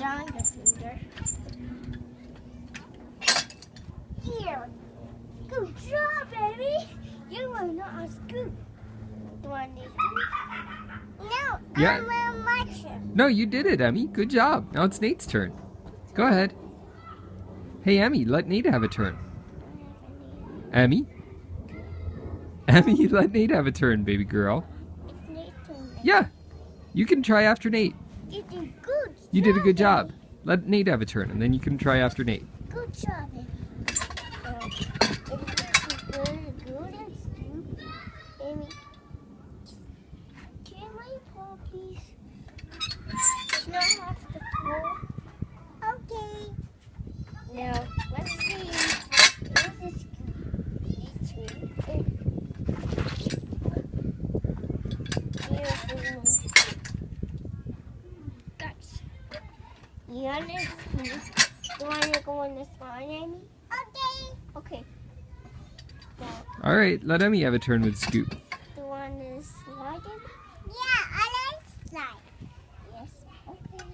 down the finger. Here. Good job, baby. You were not a scoop. Do I need to? No, Yeah. I'm a matcher. No, you did it, Emmy. Good job. Now it's Nate's turn. Go ahead. Hey, Emmy, let Nate have a turn. Emmy? Emmy, let Nate have a turn, baby girl. It's Nate's turn. Yeah. You can try after Nate. You did good. You did a good job. Let Nate have a turn, and then you can try after Nate. Good job, baby. Good and scoop. Amy, can I pull, please? No, have to pull. Okay. Now, let's see. Where's the scoop? These two. Here's the one. Gotcha. You want to scoop? You want to go in this line, Amy? Okay. Okay. Now, All right, let Emmy have a turn with Scoop. do you want to slide in? Yeah, I like slide. Yes. Okay.